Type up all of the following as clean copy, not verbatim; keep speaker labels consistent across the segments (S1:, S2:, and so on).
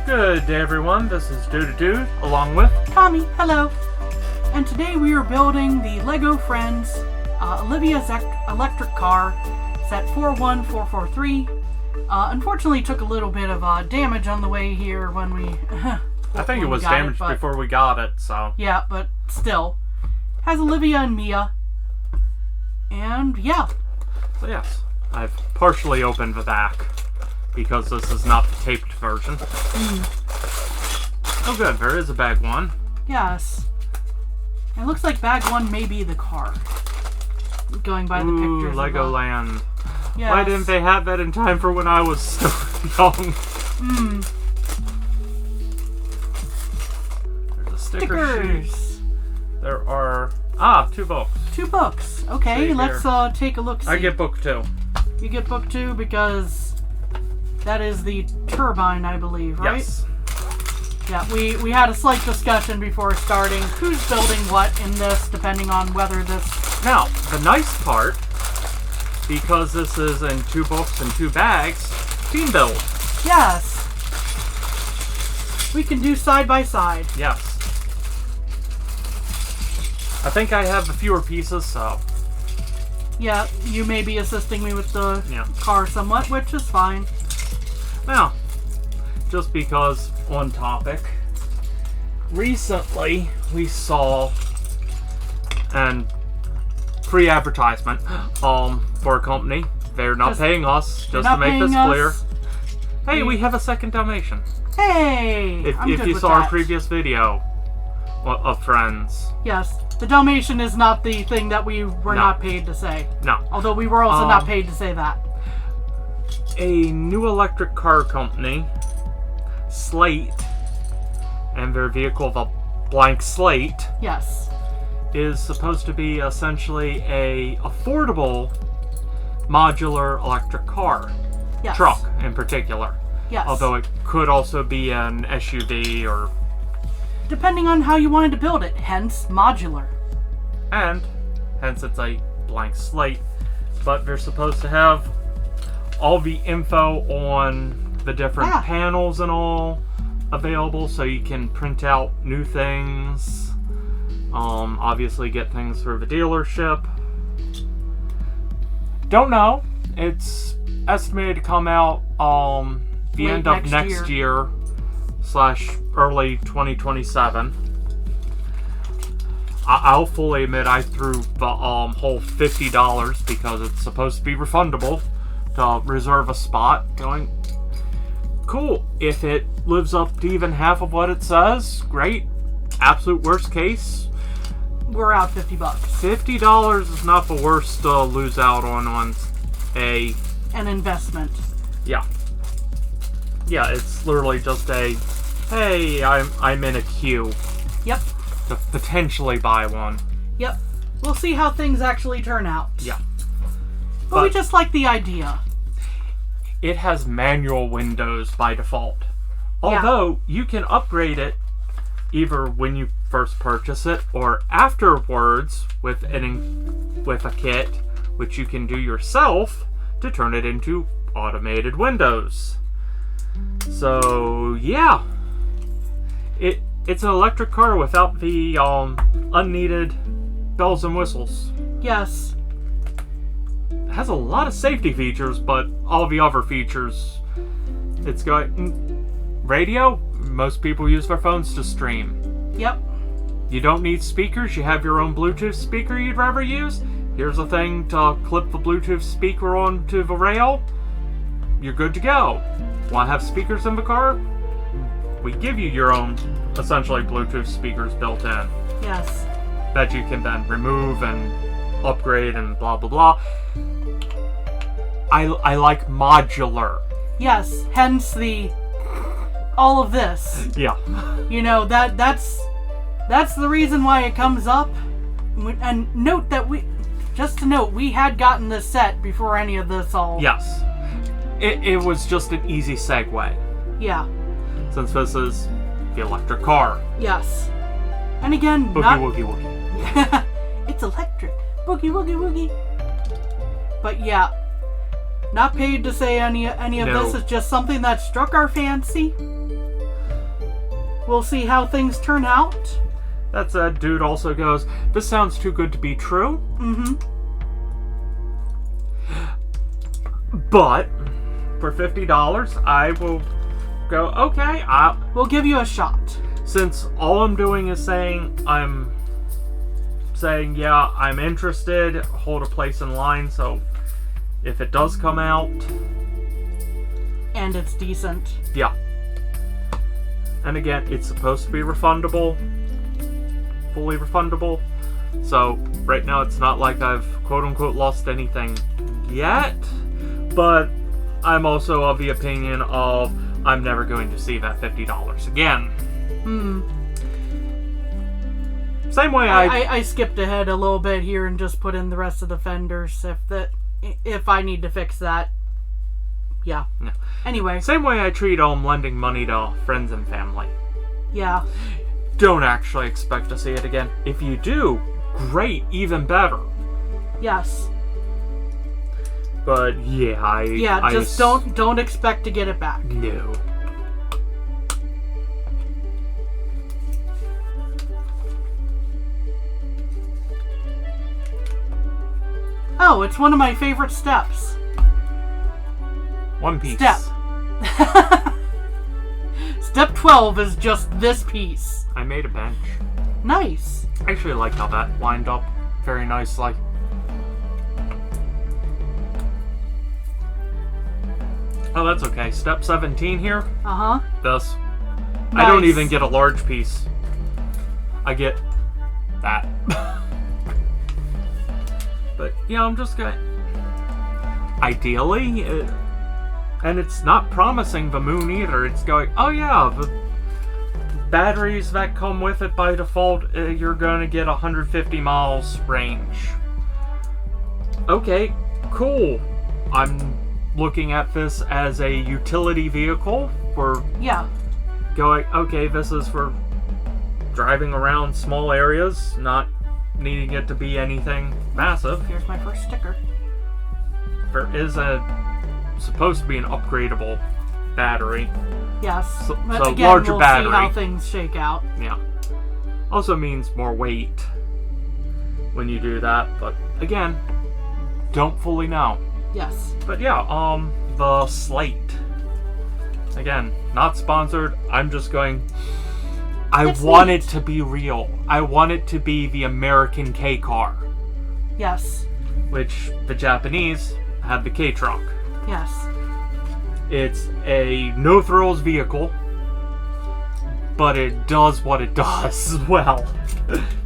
S1: Good day, everyone. This is Dude along with
S2: Tommy. Hello. And today we are building the Lego Friends Olivia's electric car set 41443. Unfortunately, took a little bit of damage on the way here when we.
S1: I think it was damaged before we got it, so.
S2: Yeah, but still, has Olivia and Mia, and yeah.
S1: So yes, I've partially opened the back because this is not the taped version. Oh, good. There is a bag one.
S2: Yes. It looks like bag one may be the car. Going by the pictures.
S1: Legoland.
S2: Yes.
S1: Why didn't they have that in time for when I was still young? There's a sticker sheet. There are 2 books.
S2: 2 books. Okay, let's take a look.
S1: I get book 2.
S2: You get book 2 because that is the turbine, I believe, right?
S1: Yes.
S2: Yeah, we had a slight discussion before starting who's building what in this, depending on whether this...
S1: Now, the nice part, because this is in 2 books and 2 bags, team build.
S2: Yes. We can do side by side.
S1: Yes. I think I have the fewer pieces, so...
S2: Yeah, you may be assisting me with the car somewhat, which is fine.
S1: Now, just because on topic, recently we saw an free advertisement for a company. They're not paying us, just to make this clear. Hey, we have a second Dalmatian.
S2: Hey!
S1: If you saw our previous video of Friends.
S2: Yes. The Dalmatian is not the thing that we were not paid to say.
S1: No.
S2: Although we were also not paid to say that.
S1: A new electric car company, Slate, and their vehicle, the blank slate,
S2: yes,
S1: is supposed to be essentially a affordable modular electric car.
S2: Yes.
S1: Truck in particular.
S2: Yes.
S1: Although it could also be an SUV or...
S2: depending on how you wanted to build it, hence modular.
S1: And hence it's a blank slate. But they're supposed to have all the info on the different panels and all available, so you can print out new things. Obviously get things through the dealership. Don't know. It's estimated to come out the end of next year / early 2027. I'll fully admit I threw the whole $50 because it's supposed to be refundable to reserve a spot. Going, cool. If it lives up to even half of what it says, great. Absolute worst case,
S2: we're out $50.
S1: $50 is not the worst to lose out on an investment. Yeah. Yeah, it's literally just a, hey, I'm in a queue.
S2: Yep.
S1: To potentially buy one.
S2: Yep. We'll see how things actually turn out.
S1: Yeah.
S2: But we just like the idea.
S1: It has manual windows by default. Although you can upgrade it either when you first purchase it or afterwards with a kit, which you can do yourself to turn it into automated windows. So yeah, it's an electric car without the unneeded bells and whistles.
S2: Yes.
S1: It has a lot of safety features, but all the other features, it's got radio. Most people use their phones to stream.
S2: Yep.
S1: You don't need speakers. You have your own Bluetooth speaker you'd rather use. Here's a thing to clip the Bluetooth speaker onto the rail. You're good to go. Want to have speakers in the car? We give you your own, essentially, Bluetooth speakers built in.
S2: Yes.
S1: That you can then remove and upgrade and blah blah blah. I like modular.
S2: Yes, hence all of this.
S1: Yeah.
S2: You know, that's the reason why it comes up. And note that we had gotten this set before any of this all.
S1: Yes. It was just an easy segue.
S2: Yeah.
S1: Since this is the electric car.
S2: Yes. And again,
S1: Woogie woogie.
S2: It's electric. Boogie woogie woogie. But yeah, not paid to say any of this. Is just something that struck our fancy. we'll see how things turn out.
S1: That said, dude also goes, this sounds too good to be true.
S2: Mm-hmm.
S1: But for $50, I will go, okay,
S2: we'll give you a shot.
S1: Since all I'm doing is saying, yeah, I'm interested, hold a place in line, so if it does come out...
S2: And it's decent.
S1: Yeah. And again, it's supposed to be refundable. Fully refundable. So, right now it's not like I've quote-unquote lost anything yet. But I'm also of the opinion of I'm never going to see that $50 again. Same way
S2: I skipped ahead a little bit here and just put in the rest of the fenders if I need to fix that. Yeah.
S1: No.
S2: Anyway.
S1: Same way I treat lending money to friends and family.
S2: Yeah.
S1: Don't actually expect to see it again. If you do, great, even better.
S2: Yes.
S1: But yeah,
S2: just don't expect to get it back.
S1: No.
S2: Oh, it's one of my favorite steps.
S1: One piece.
S2: Step. Step 12 is just this piece.
S1: I made a bench.
S2: Nice.
S1: I actually like how that lined up very nicely. Oh, that's okay. Step 17 here.
S2: Uh-huh.
S1: This.
S2: Nice.
S1: I don't even get a large piece. I get that. But, yeah, I'm just gonna... Ideally, and it's not promising the moon either. It's going, oh yeah, the batteries that come with it by default, you're going to get 150 miles range. Okay, cool. I'm looking at this as a utility vehicle for going, okay, this is for driving around small areas, not needing it to be anything massive.
S2: Here's my first sticker.
S1: There is supposed to be an upgradable battery.
S2: Yes.
S1: So
S2: again,
S1: larger
S2: we'll
S1: battery.
S2: See how things shake out.
S1: Yeah. Also means more weight when you do that, but again, don't fully know.
S2: Yes.
S1: But yeah, the Slate. Again, not sponsored. I'm just going. I want it to be real. I want it to be the American K car.
S2: Yes.
S1: Which the Japanese have the K truck.
S2: Yes.
S1: It's a no-thrills vehicle, but it does what it does as well.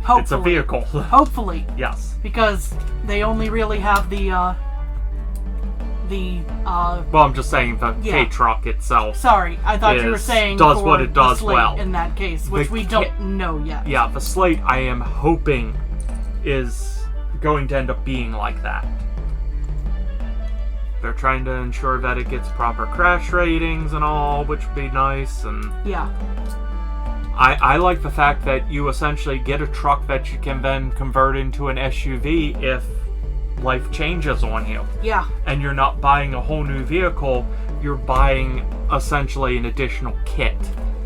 S2: Hopefully.
S1: It's a vehicle.
S2: Hopefully.
S1: Yes.
S2: Because they only really have
S1: well, I'm just saying the K truck itself.
S2: Sorry, I thought you were saying
S1: does
S2: for
S1: what it does
S2: the Slate
S1: well.
S2: in that case, which we don't know yet.
S1: Yeah, the Slate I am hoping is going to end up being like that. They're trying to ensure that it gets proper crash ratings and all, which would be nice. And
S2: yeah,
S1: I like the fact that you essentially get a truck that you can then convert into an SUV if life changes on you.
S2: Yeah.
S1: And you're not buying a whole new vehicle, you're buying essentially an additional kit.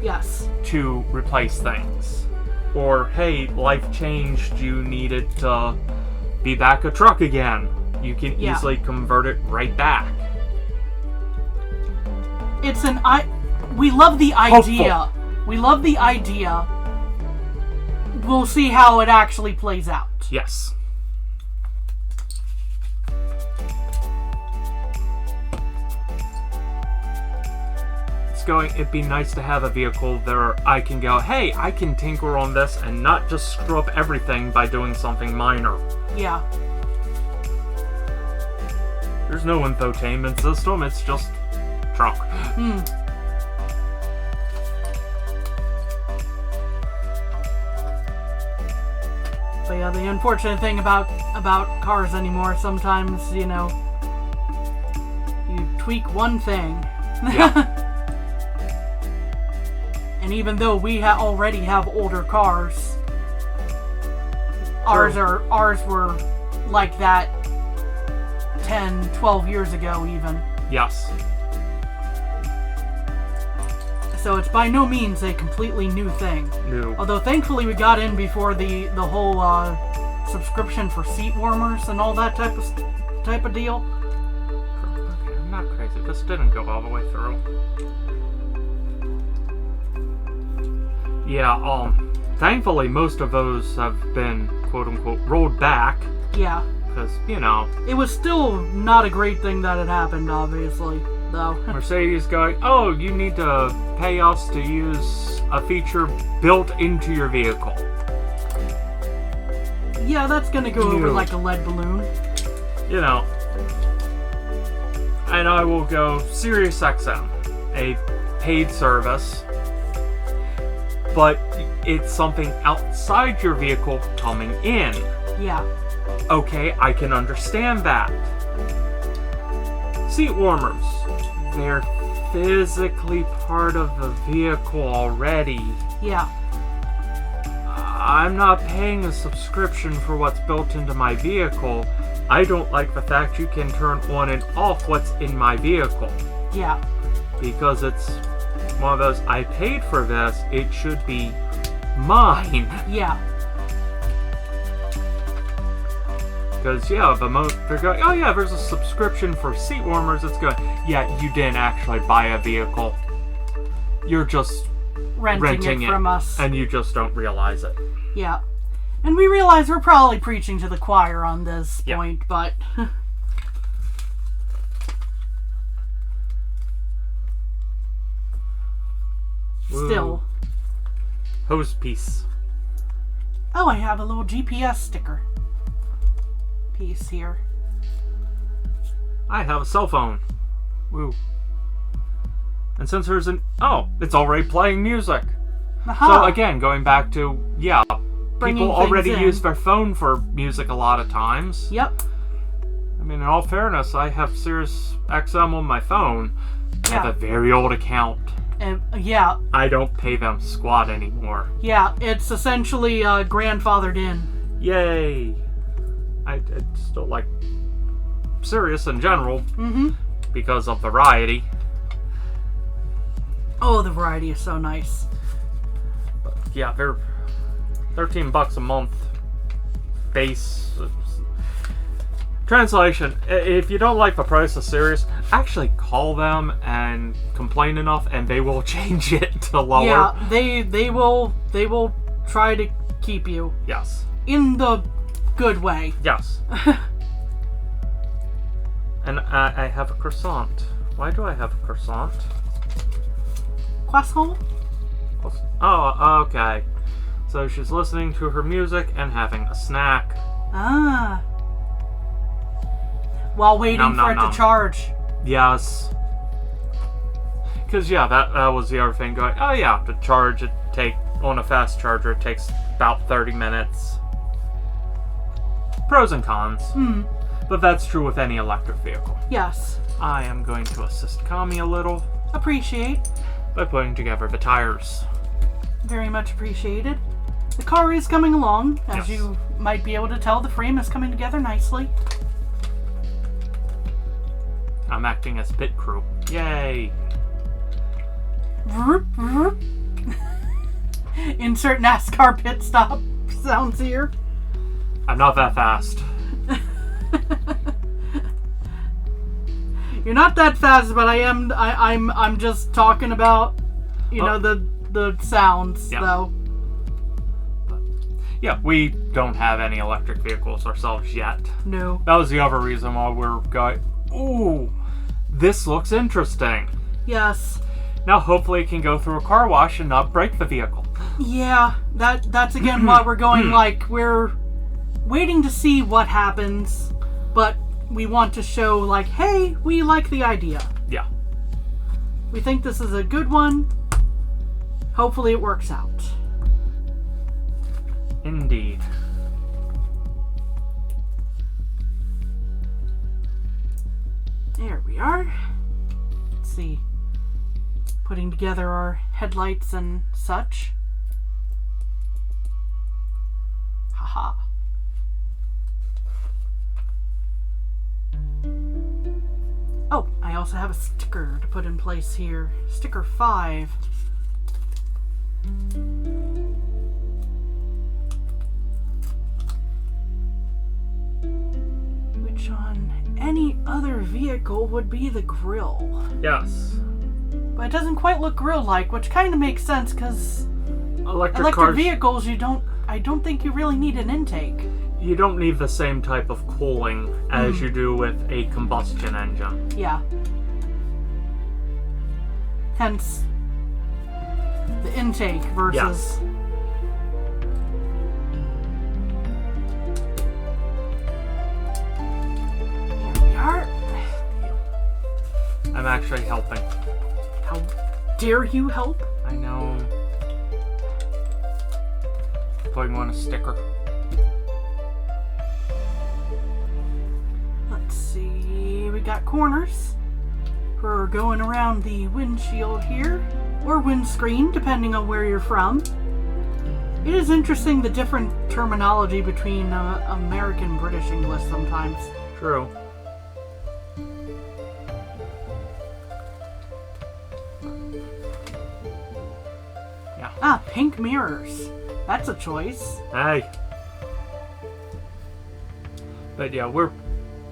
S2: Yes.
S1: To replace things. Or, hey, life changed, you needed to be back a truck again. You can easily convert it right back.
S2: We love the idea.
S1: Hopeful.
S2: We love the idea. We'll see how it actually plays out.
S1: Yes. It'd be nice to have a vehicle there I can go, hey, I can tinker on this and not just screw up everything by doing something minor.
S2: Yeah.
S1: There's no infotainment system, it's just truck.
S2: But yeah, the unfortunate thing about cars anymore, sometimes, you tweak one thing.
S1: Yeah.
S2: And even though we already have older cars, ours were like that 10, 12 years ago even.
S1: Yes.
S2: so it's by no means a completely new thing.
S1: No.
S2: Although thankfully we got in before the whole subscription for seat warmers and all that type of deal.
S1: Okay, I'm not crazy. This didn't go all the way through. Yeah, thankfully most of those have been quote-unquote rolled back.
S2: Yeah.
S1: Because, you know...
S2: It was still not a great thing that had happened, obviously, though.
S1: Mercedes going, oh, you need to pay us to use a feature built into your vehicle.
S2: Yeah, that's gonna go over like a lead balloon.
S1: You know. And I will go SiriusXM, a paid service. But it's something outside your vehicle coming in.
S2: Yeah.
S1: Okay, I can understand that. Seat warmers. They're physically part of the vehicle already.
S2: Yeah.
S1: I'm not paying a subscription for what's built into my vehicle. I don't like the fact you can turn on and off what's in my vehicle.
S2: Yeah.
S1: Because it's one of those, I paid for this, it should be mine.
S2: Yeah.
S1: Because, yeah, they're going, oh yeah, there's a subscription for seat warmers. It's going, yeah, you didn't actually buy a vehicle. You're just renting it
S2: from us.
S1: And you just don't realize it.
S2: Yeah. And we realize we're probably preaching to the choir on this point, but... Still.
S1: Hose piece.
S2: Oh, I have a little GPS sticker piece here.
S1: I have a cell phone. Woo. And since there's it's already playing music.
S2: Aha.
S1: So again, going back to,
S2: Bringing
S1: people already
S2: in.
S1: use their phone for music a lot of times.
S2: Yep.
S1: I mean, in all fairness, I have SiriusXM on my phone. I have a very old account.
S2: Yeah.
S1: I don't pay them squat anymore.
S2: Yeah, it's essentially grandfathered in.
S1: Yay! I still like Sirius in general because of variety.
S2: Oh, the variety is so nice.
S1: But yeah, they're $13 a month. Base. Translation: if you don't like the price of Sirius, actually call them and complain enough, and they will change it to lower.
S2: Yeah, they will try to keep you.
S1: Yes.
S2: In the good way.
S1: Yes. And I have a croissant. Why do I have a croissant?
S2: Croissant?
S1: Oh, okay. So she's listening to her music and having a snack.
S2: Ah. While waiting for it to charge.
S1: Yes. Because, yeah, that was the other thing going, oh yeah, to charge on a fast charger, it takes about 30 minutes. Pros and cons. But that's true with any electric vehicle.
S2: Yes.
S1: I am going to assist Kami a little.
S2: Appreciate.
S1: By putting together the tires.
S2: Very much appreciated. The car is coming along. As you might be able to tell, the frame is coming together nicely.
S1: I'm acting as pit crew. Yay!
S2: Insert NASCAR pit stop sounds here.
S1: I'm not that fast.
S2: You're not that fast, but I am. I'm just talking about, know, the sounds though.
S1: But, yeah, we don't have any electric vehicles ourselves yet.
S2: No.
S1: That was the other reason why we're going. Ooh, this looks interesting.
S2: Yes.
S1: Now hopefully it can go through a car wash and not break the vehicle.
S2: Yeah, that's again why we're going, like, we're waiting to see what happens, but we want to show, like, hey, we like the idea.
S1: Yeah.
S2: We think this is a good one. Hopefully it works out.
S1: Indeed.
S2: There we are. Let's see. Putting together our headlights and such. Haha. Oh, I also have a sticker to put in place here. Sticker 5. vehicle would be the grill.
S1: Yes.
S2: But it doesn't quite look grill-like, which kind of makes sense because
S1: Electric cars,
S2: vehicles, I don't think you really need an intake.
S1: you don't need the same type of cooling as you do with a combustion engine.
S2: Yeah. Hence, the intake versus... Here we are.
S1: I'm actually helping.
S2: How dare you help?
S1: I know. Putting on a sticker.
S2: Let's see, we got corners for going around the windshield here, or windscreen, depending on where you're from. It is interesting the different terminology between American and British English sometimes.
S1: True. Yeah.
S2: Ah, pink mirrors. That's a choice.
S1: Hey. But yeah, we're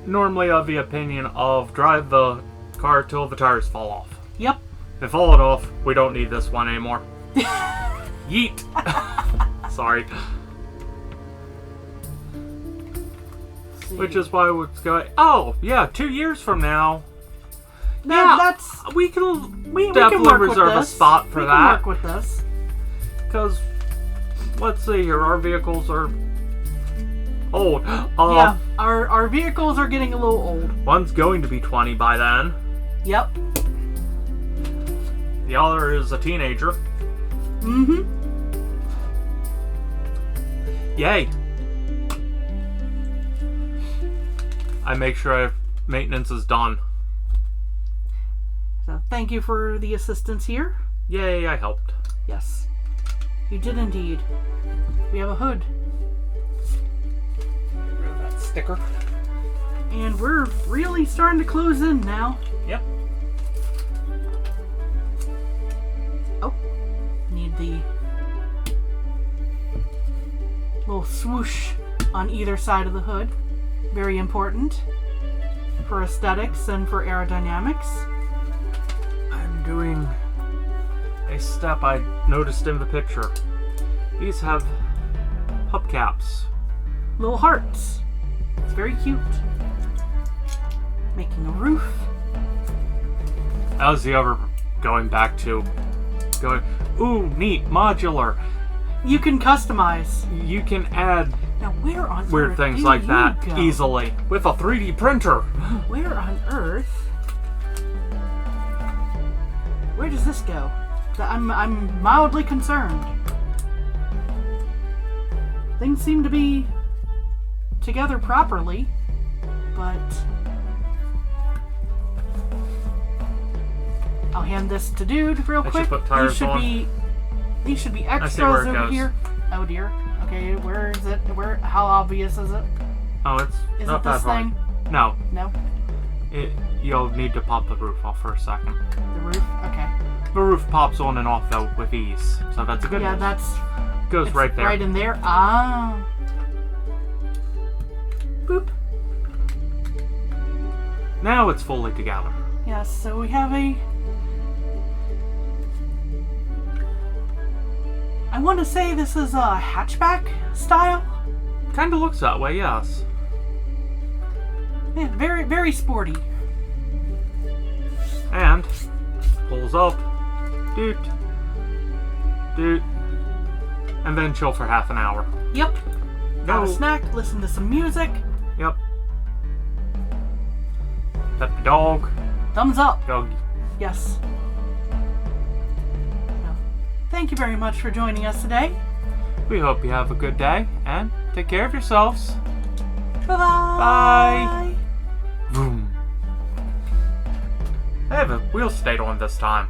S1: normally of the opinion of drive the car till the tires fall off.
S2: Yep.
S1: If they fall off, we don't need this one anymore. Yeet. Sorry. Which is why we're going. Oh yeah, 2 years from now.
S2: Yeah,
S1: we can
S2: we
S1: definitely
S2: can work with
S1: reserve a
S2: this.
S1: spot for
S2: we
S1: that.
S2: Can work with this.
S1: Because let's see here, our vehicles are old.
S2: Yeah, our vehicles are getting a little old.
S1: One's going to be 20 by then.
S2: Yep.
S1: The other is a teenager.
S2: Mm-hmm.
S1: Yay. I make sure maintenance is done.
S2: So thank you for the assistance here.
S1: Yay, I helped.
S2: Yes. You did indeed. We have a hood.
S1: Get rid of that sticker.
S2: And we're really starting to close in now.
S1: Yep.
S2: Oh. Need the little swoosh on either side of the hood. Very important for aesthetics and for aerodynamics.
S1: I'm doing a step I noticed in the picture. These have hubcaps.
S2: Little hearts. It's very cute. Making a roof.
S1: That was the other going, ooh, neat, modular.
S2: You can customize.
S1: You can add
S2: Now where on
S1: weird
S2: earth
S1: things
S2: do
S1: like
S2: you
S1: that
S2: go?
S1: easily with a 3D printer.
S2: Where on earth? Where does this go? I'm mildly concerned. Things seem to be together properly, but I'll hand this to Dude real quick.
S1: Put tires
S2: These should be
S1: I see
S2: extras
S1: where it
S2: over
S1: goes.
S2: here. Oh dear. Okay, where is it? How obvious is it?
S1: Oh, it's
S2: Is
S1: not
S2: it
S1: that
S2: this
S1: hard.
S2: thing?
S1: No,
S2: No?
S1: you'll need to pop the roof off for a second.
S2: The roof? Okay.
S1: The roof pops on and off though with ease, so that's a good.
S2: Yeah,
S1: news.
S2: that's
S1: Goes
S2: it's
S1: right there.
S2: Right in there. Ah. Boop.
S1: Now it's fully together.
S2: Yes, so we have a... I want to say this is a hatchback style.
S1: Kind of looks that way, yes.
S2: Yeah, very, very sporty.
S1: And pulls up, doot, doot, and then chill for half an hour.
S2: Yep. Have a
S1: No.
S2: snack, listen to some music.
S1: Yep. Pet the dog.
S2: Thumbs up.
S1: Doggy.
S2: Yes. So, thank you very much for joining us today.
S1: We hope you have a good day and take care of yourselves.
S2: Bye-bye.
S1: Bye. Boom. Hey, the wheels stayed on this time.